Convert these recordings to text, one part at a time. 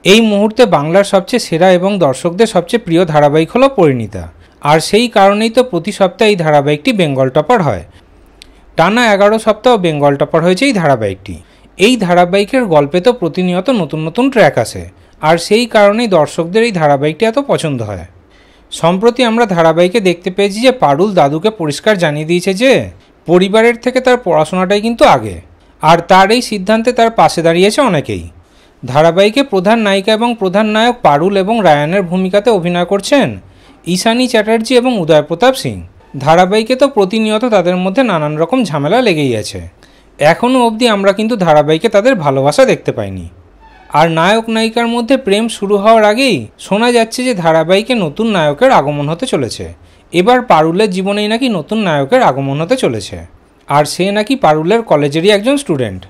এই মুহূর্তে বাংলার সবচেয়ে সেরা এবং দর্শকদের সবচেয়ে প্রিয় ধারাবাহিক হলো পরিণীতা। আর সেই কারণেই তো প্রতি সপ্তাহে এই ধারাবাহিকটি বেঙ্গল টপার হয়। টানা 11 সপ্তাহ বেঙ্গল টপার হয়েছে এই ধারাবাহিকটি। এই ধারাবাহিকের গল্পে তো প্রতিনিয়ত নতুন নতুন ট্র্যাক আসে, আর সেই কারণেই দর্শকদের এই ধারাবাহিকটি এত পছন্দ হয়। সম্প্রতি আমরা ধারাবাহিকে দেখতে পেয়েছি যে পারুল দাদুকে পরিষ্কার জানিয়ে দিয়েছে যে পরিবারের থেকে তার পড়াশোনাটাই কিন্তু আগে, আর তার এই সিদ্ধান্তে তার পাশে দাঁড়িয়েছে অনেকেই। ধারাবাহিকে প্রধান নায়িকা এবং প্রধান নায়ক পারুল এবং রায়ানের ভূমিকাতে অভিনয় করছেন ঈশানী চ্যাটার্জি এবং উদয় প্রতাপ সিং। ধারাবাহিকে তো প্রতিনিয়ত তাদের মধ্যে নানান রকম ঝামেলা লেগেই আছে। এখনও অবধি আমরা কিন্তু ধারাবাহিকে তাদের ভালোবাসা দেখতে পাইনি। আর নায়ক নায়িকার মধ্যে প্রেম শুরু হওয়ার আগেই শোনা যাচ্ছে যে ধারাবাহিকে নতুন নায়কের আগমন হতে চলেছে। এবার পারুলের জীবনেই নাকি নতুন নায়কের আগমন হতে চলেছে, আর সে নাকি পারুলের কলেজেরই একজন স্টুডেন্ট।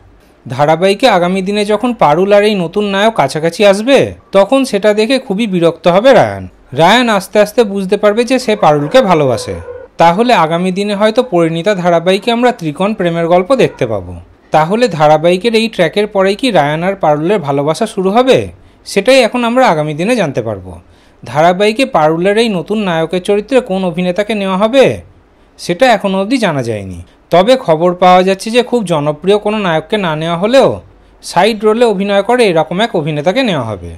ধারাবাহিকে আগামী দিনে যখন পারুল আর এই নতুন নায়ক কাছাকাছি আসবে, তখন সেটা দেখে খুবই বিরক্ত হবে রায়ান আস্তে আস্তে বুঝতে পারবে যে সে পারুলকে ভালোবাসে। তাহলে আগামী দিনে হয়তো পরিণীতা ধারাবাহিকে আমরা ত্রিকোণ প্রেমের গল্প দেখতে পাবো। তাহলে ধারাবাহিকের এই ট্র্যাকের পরেই কি রায়ান আর পারুলের ভালোবাসা শুরু হবে, সেটাই এখন আমরা আগামী দিনে জানতে পারবো। ধারাবাহিকে পারুলের এই নতুন নায়কের চরিত্রে কোন অভিনেতাকে নেওয়া হবে সেটা এখনও অবধি জানা যায়নি। তবে খবর পাওয়া যাচ্ছে যে খুব জনপ্রিয় কোনো নায়ককে না নেওয়া হলেও সাইড রোলে অভিনয় করে এরকম এক অভিনেতাকে নেওয়া হবে।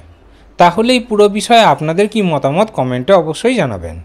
তাহলে এই পুরো বিষয়ে আপনাদের কি মতামত কমেন্টে অবশ্যই জানাবেন।